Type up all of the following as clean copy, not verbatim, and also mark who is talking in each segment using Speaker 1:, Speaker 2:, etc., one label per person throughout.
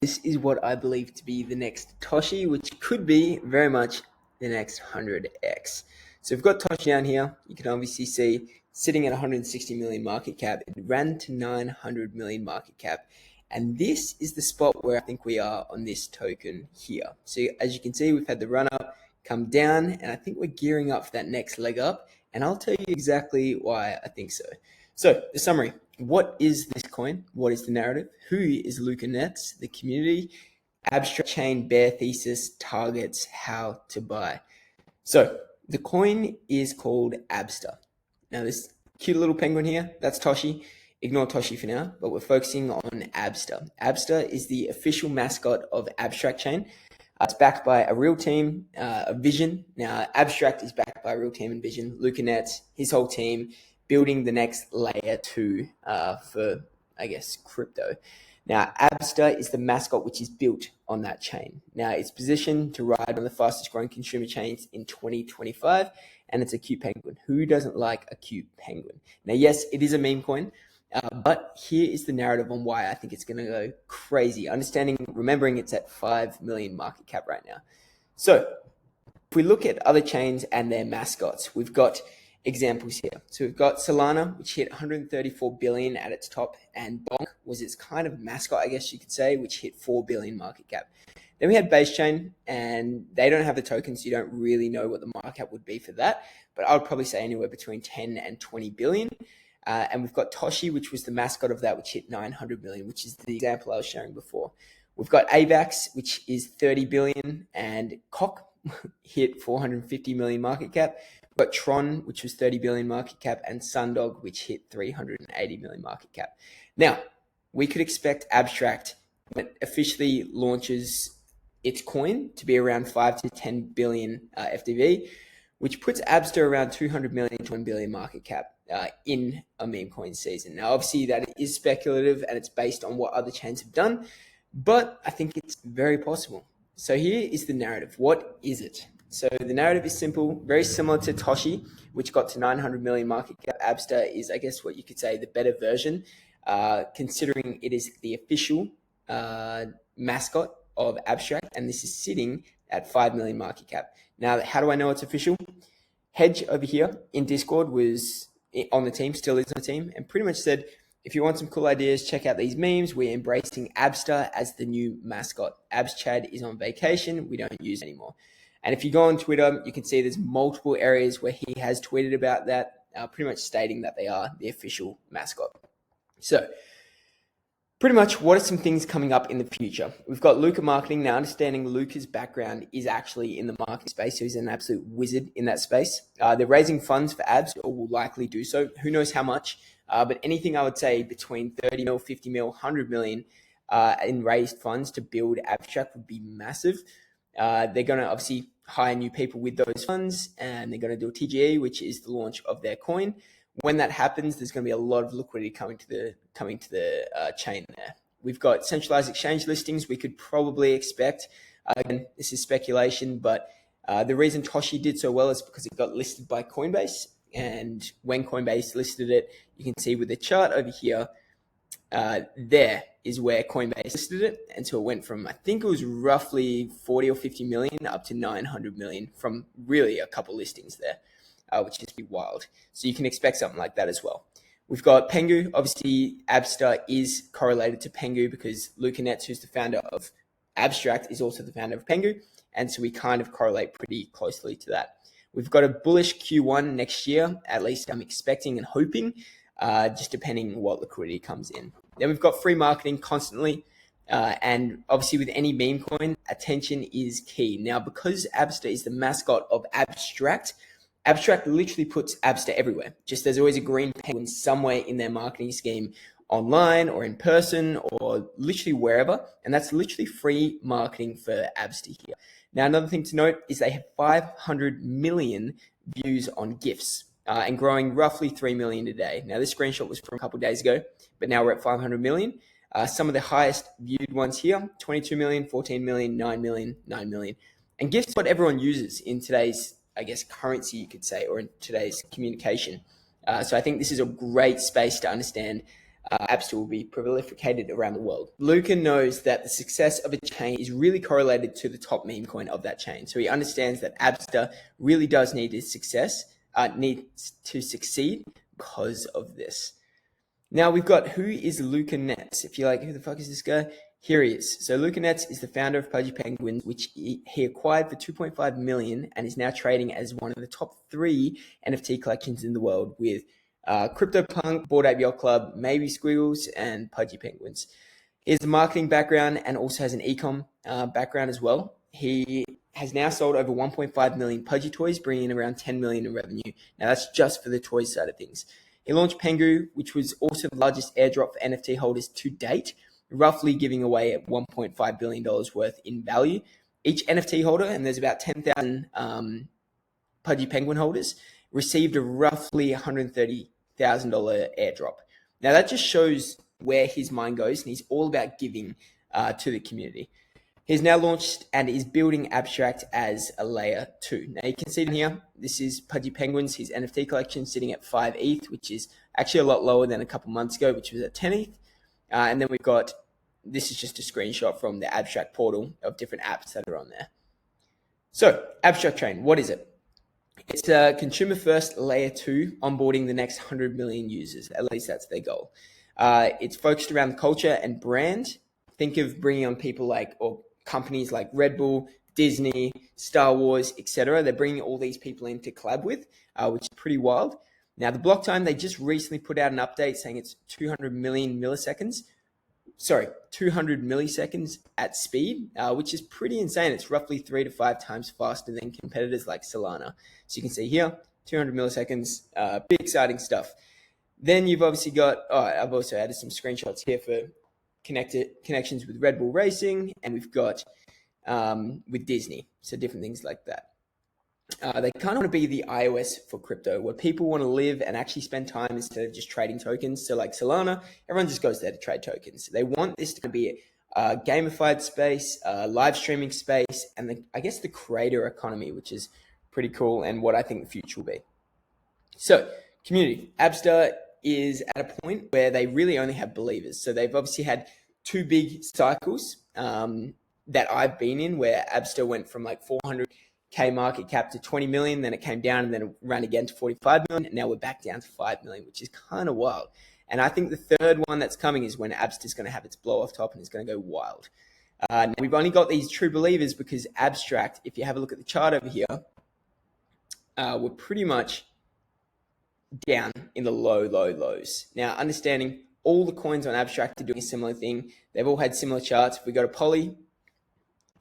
Speaker 1: This is what I believe to be the next Toshi, which could be very much the next 100x. So we've got Toshi down here. You can obviously see sitting at 160 million market cap. It ran to 900 million market cap. And this is the spot where I think we are on this token here. So as you can see, we've had the run up, come down, and I think we're gearing up for that next leg up. And I'll tell you exactly why I think so. So the summary. What is this coin? What is the narrative? Who is Luca Netz? The community, abstract chain, bear thesis, targets, how to buy. So the coin is called Abster. Now this cute little penguin here, that's Toshi. Ignore Toshi for now, but we're focusing on Abster. Abster is the official mascot of Abstract Chain. It's backed by a real team, a vision. Now Abstract is backed by a real team and vision. Luca Netz, his whole team, building the next layer 2 for, I guess, crypto. Now, Abster is the mascot which is built on that chain. Now, it's positioned to ride on the fastest growing consumer chains in 2025, and it's a cute penguin. Who doesn't like a cute penguin? Now, yes, it is a meme coin, but here is the narrative on why I think it's going to go crazy. Remembering it's at 5 million market cap right now. So, if we look at other chains and their mascots, we've got examples here. So we've got Solana, which hit 134 billion at its top, and Bonk was its kind of mascot, I guess you could say, which hit 4 billion market cap. Then we had Base Chain, and they don't have the token, so you don't really know what the market cap would be for that. But I would probably say anywhere between 10 and 20 billion. And we've got Toshi, which was the mascot of that, which hit 900 million, which is the example I was showing before. We've got AVAX, which is 30 billion, and Cock hit 450 million market cap. We've got Tron, which was 30 billion market cap, and Sundog, which hit 380 million market cap. Now, we could expect Abstract, when it officially launches its coin, to be around 5 to 10 billion FDV, which puts Abster around 200 million to 1 billion market cap in a meme coin season. Now, obviously, that is speculative and it's based on what other chains have done, but I think it's very possible. So here is the narrative. What is it? So the narrative is simple, very similar to Toshi, which got to 900 million market cap. Abster is, I guess, what you could say the better version, considering it is the official mascot of Abstract, and this is sitting at 5 million market cap. Now, how do I know it's official? Hedge over here in Discord was on the team, still is on the team, and pretty much said, if you want some cool ideas, check out these memes. We're embracing Abster as the new mascot. Abs Chad is on vacation. We don't use it anymore. And if you go on Twitter, you can see there's multiple areas where he has tweeted about that, pretty much stating that they are the official mascot. So pretty much what are some things coming up in the future? We've got Luca marketing. Now, understanding Luca's background is actually in the marketing space, so he's an absolute wizard in that space. They're raising funds for Abs, or will likely do so. Who knows how much? But anything I would say between 30 mil, 50 mil, 100 million in raised funds to build Abstract would be massive. They're going to obviously hire new people with those funds, and they're going to do a TGE, which is the launch of their coin. When that happens, there's going to be a lot of liquidity coming to the chain there. We've got centralized exchange listings we could probably expect. Again, this is speculation, but the reason Toshi did so well is because it got listed by Coinbase. And when Coinbase listed it, you can see with the chart over here, there is where Coinbase listed it. And so it went from, I think it was roughly 40 or 50 million up to 900 million from really a couple listings there, which is pretty wild. So you can expect something like that as well. We've got Pengu. Obviously, Abster is correlated to Pengu because Luca Netz, who's the founder of Abstract, is also the founder of Pengu. And so we kind of correlate pretty closely to that. We've got a bullish Q1 next year, at least I'm expecting and hoping, just depending what liquidity comes in. Then we've got free marketing constantly, and obviously with any meme coin, attention is key. Now, because Abster is the mascot of Abstract, Abstract literally puts Abster everywhere. Just there's always a green penguin somewhere in their marketing scheme, online or in person or literally wherever, and that's literally free marketing for Abster here. Now, another thing to note is they have 500 million views on GIFs and growing roughly 3 million a day. Now, this screenshot was from a couple of days ago, but now we're at 500 million. Some of the highest viewed ones here, 22 million, 14 million, 9 million, 9 million. And GIFs is what everyone uses in today's, I guess, currency, you could say, or in today's communication. So I think this is a great space to understand Abster will be prolificated around the world. Luca knows that the success of a chain is really correlated to the top meme coin of that chain. So he understands that Abster really does need needs to succeed because of this. Now we've got, who is Luca Netz? If you're like, who the fuck is this guy? Here he is. So Luca Netz is the founder of Pudgy Penguins, which he acquired for 2.5 million and is now trading as one of the top 3 NFT collections in the world with CryptoPunk, Bored Ape Yacht Club, Maybe Squiggles, and Pudgy Penguins. He has a marketing background and also has an ecom background as well. He has now sold over 1.5 million Pudgy toys, bringing in around 10 million in revenue. Now that's just for the toys side of things. He launched Pengu, which was also the largest airdrop for NFT holders to date, roughly giving away at $1.5 billion worth in value. Each NFT holder, and there's about 10,000 Pudgy Penguin holders, received a roughly $130,000 airdrop. Now that just shows where his mind goes, and he's all about giving to the community. He's now launched and is building Abstract as a layer 2. Now you can see in here, this is Pudgy Penguins, his NFT collection sitting at 5 ETH, which is actually a lot lower than a couple months ago, which was at 10 ETH. And then we've got, this is just a screenshot from the Abstract portal of different apps that are on there. So Abstract Chain, what is it? It's a consumer-first layer 2 onboarding the next 100 million users. At least that's their goal. It's focused around culture and brand. Think of bringing on people like, or companies like Red Bull, Disney, Star Wars, etc. They're bringing all these people in to collab with, which is pretty wild. Now, the block time, they just recently put out an update saying it's 200 milliseconds at speed, which is pretty insane. It's roughly 3 to 5 times faster than competitors like Solana. So you can see here, 200 milliseconds, big exciting stuff. Then you've obviously got, I've also added some screenshots here for connections with Red Bull Racing, and we've got with Disney, so different things like that. They kind of want to be the iOS for crypto, where people want to live and actually spend time instead of just trading tokens. So like Solana, everyone just goes there to trade tokens. They want this to be a gamified space, a live streaming space, and I guess the creator economy, which is pretty cool and what I think the future will be. So community, Abster is at a point where they really only have believers. So they've obviously had 2 big cycles that I've been in, where Abster went from like 400K market cap to 20 million, then it came down and then it ran again to 45 million. And now we're back down to 5 million, which is kind of wild. And I think the third one that's coming is when Abster is going to have its blow off top and it's going to go wild. Now we've only got these true believers because Abstract, if you have a look at the chart over here, we're pretty much down in the lows. Now, understanding all the coins on Abstract are doing a similar thing. They've all had similar charts. If we go to Poly,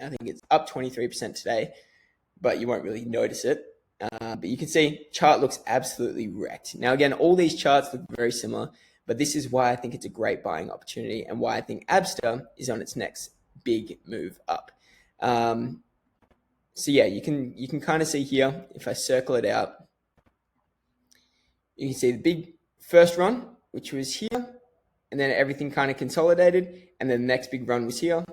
Speaker 1: I think it's up 23% today, but you won't really notice it. But you can see chart looks absolutely wrecked. Now, again, all these charts look very similar, but this is why I think it's a great buying opportunity and why I think Abster is on its next big move up. So yeah, you can kind of see here, if I circle it out, you can see the big first run, which was here, and then everything kind of consolidated, and then the next big run was here,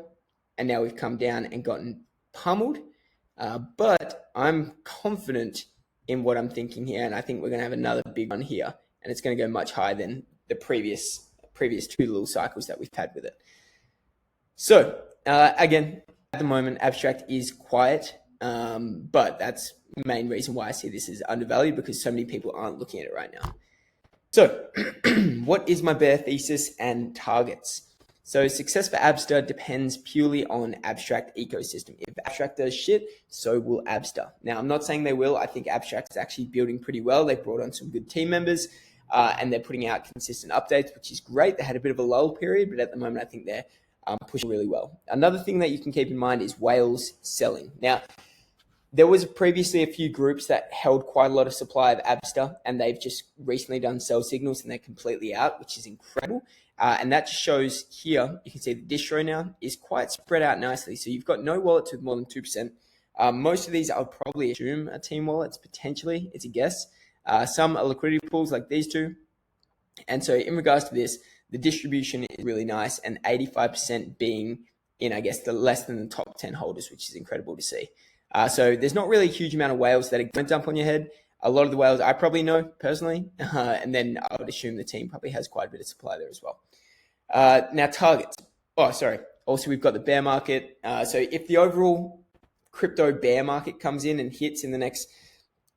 Speaker 1: and now we've come down and gotten pummeled. But I'm confident in what I'm thinking here, and I think we're going to have another big run here, and it's going to go much higher than the previous 2 little cycles that we've had with it. So again, at the moment, Abstract is quiet, but that's the main reason why I see this as undervalued, because so many people aren't looking at it right now. So what is my bear thesis and targets? So success for Abster depends purely on Abstract ecosystem. If Abstract does shit, so will Abster. Now, I'm not saying they will. I think Abstract is actually building pretty well. They've brought on some good team members, and they're putting out consistent updates, which is great. They had a bit of a lull period, but at the moment, I think they're pushing really well. Another thing that you can keep in mind is whales selling. Now, there was previously a few groups that held quite a lot of supply of Abster, and they've just recently done sell signals and they're completely out, which is incredible. And that just shows here, you can see the distro now is quite spread out nicely. So you've got no wallets with more than 2%. Most of these I would probably assume are team wallets, potentially, it's a guess. Some are liquidity pools like these two. And so in regards to this, the distribution is really nice, and 85% being in, I guess, the less than the top 10 holders, which is incredible to see. So there's not really a huge amount of whales that are going to dump on your head. A lot of the whales I probably know personally, and then I would assume the team probably has quite a bit of supply there as well. Now targets. Oh, sorry. Also, we've got the bear market. So if the overall crypto bear market comes in and hits in the next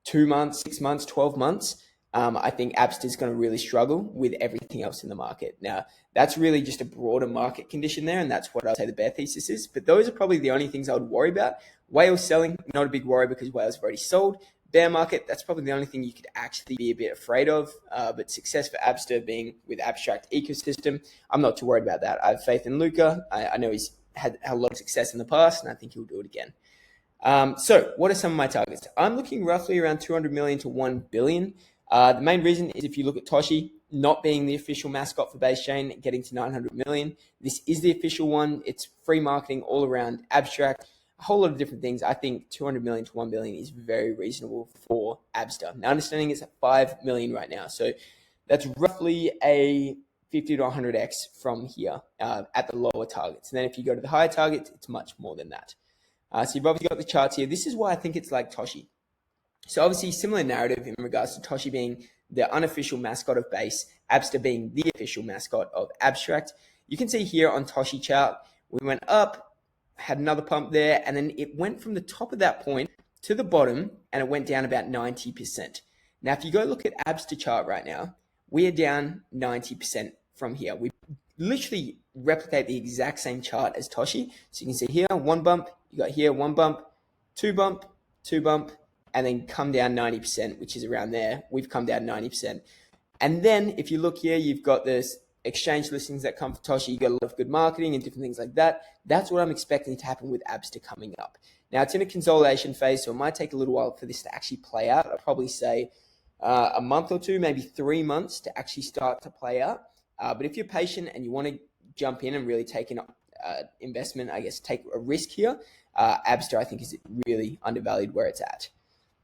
Speaker 1: 2 months, 6 months, 12 months, I think Abster is going to really struggle with everything else in the market. Now, that's really just a broader market condition there, and that's what I'd say the bear thesis is. But those are probably the only things I would worry about. Whales selling, not a big worry because whales have already sold. Bear market, that's probably the only thing you could actually be a bit afraid of. But success for Abster being with abstract ecosystem, I'm not too worried about that. I have faith in Luca. I know he's had a lot of success in the past, and I think he'll do it again. So what are some of my targets? I'm looking roughly around 200 million to 1 billion. The main reason is if you look at Toshi not being the official mascot for base chain, getting to 900 million. This is the official one. It's free marketing all around abstract, a whole lot of different things. I think 200 million to 1 billion is very reasonable for Abster. Now, understanding it's at 5 million right now. So that's roughly a 50 to 100x from here at the lower targets. And then if you go to the higher targets, it's much more than that. So you've obviously got the charts here. This is why I think it's like Toshi. So obviously similar narrative in regards to Toshi being the unofficial mascot of base, Abster being the official mascot of abstract. You can see here on Toshi chart, we went up, had another pump there, and then it went from the top of that point to the bottom, and it went down about 90%. Now, if you go look at Abster chart right now, we are down 90% from here. We literally replicate the exact same chart as Toshi. So you can see here, one bump, you got here, one bump, two bump, and then come down 90%, which is around there. We've come down 90%. And then if you look here, you've got this exchange listings that come from Toshi. You got a lot of good marketing and different things like that. That's what I'm expecting to happen with Abster coming up. Now, it's in a consolidation phase, so it might take a little while for this to actually play out. I'd probably say a month or two, maybe 3 months to actually start to play out. But if you're patient and you want to jump in and really take an investment, I guess take a risk here, Abster I think is really undervalued where it's at.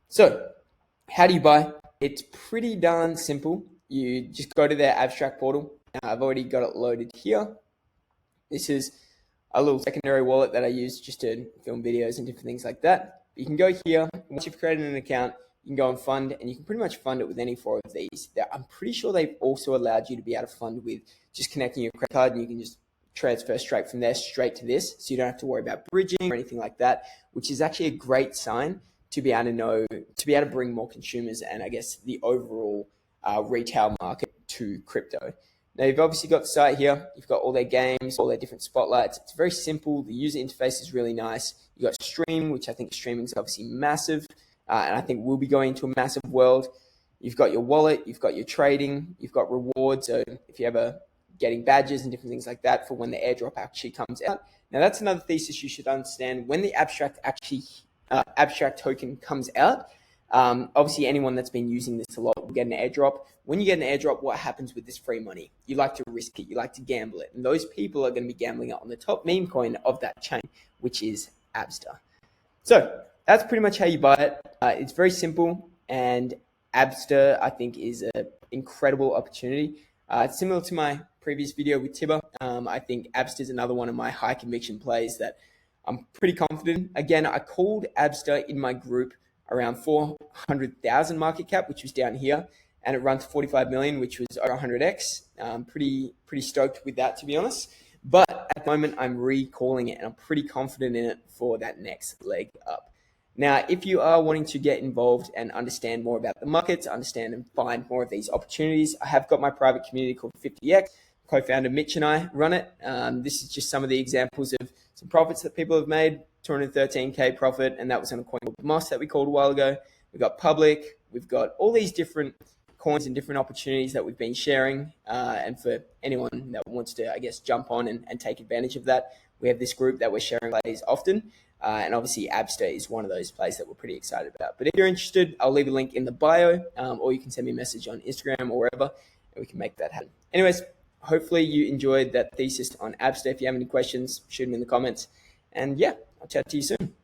Speaker 1: So how do you buy? It's pretty darn simple. You just go to their abstract portal. I've already got it loaded here. This is a little secondary wallet that I use just to film videos and different things like that. You can go here. Once you've created an account, you can go and fund, and you can pretty much fund it with any 4 of these. I'm pretty sure they've also allowed you to be able to fund with just connecting your credit card, and you can just transfer straight from there straight to this. So you don't have to worry about bridging or anything like that, which is actually a great sign to be able to know, to be able to bring more consumers and I guess the overall retail market to crypto. Now you've obviously got the site here. You've got all their games, all their different spotlights. It's very simple. The user interface is really nice. You got stream, which I think streaming is obviously massive. And I think we'll be going into a massive world. You've got your wallet, you've got your trading, you've got rewards. So if you're ever getting badges and different things like that for when the airdrop actually comes out. Now that's another thesis you should understand. When the abstract token comes out, obviously anyone that's been using this a lot will get an airdrop. When you get an airdrop, what happens with this free money? You like to risk it, you like to gamble it. And those people are going to be gambling it on the top meme coin of that chain, which is Abster. So that's pretty much how you buy it. It's very simple, and Abster, I think, is an incredible opportunity. It's similar to my previous video with Tibber. I think Abster is another one of my high conviction plays that I'm pretty confident. Again, I called Abster in my group around 400,000 market cap, which was down here, and it ran to 45 million, which was over 100x. Pretty stoked with that, to be honest. But at the moment, I'm recalling it, and I'm pretty confident in it for that next leg up. Now, if you are wanting to get involved and understand more about the markets, understand and find more of these opportunities, I have got my private community called 50x. Co-founder Mitch and I run it. This is just some of the examples of some profits that people have made. 213k profit, and that was on a coin called Moss that we called a while ago. We've got Public. We've got all these different coins and different opportunities that we've been sharing. And for anyone that wants to, I guess, jump on and take advantage of that, we have this group that we're sharing plays often. And obviously, Abster is one of those plays that we're pretty excited about. But if you're interested, I'll leave a link in the bio, or you can send me a message on Instagram or wherever, and we can make that happen. Anyways, hopefully you enjoyed that thesis on Abster. If you have any questions, shoot them in the comments. And yeah, I'll chat to you soon.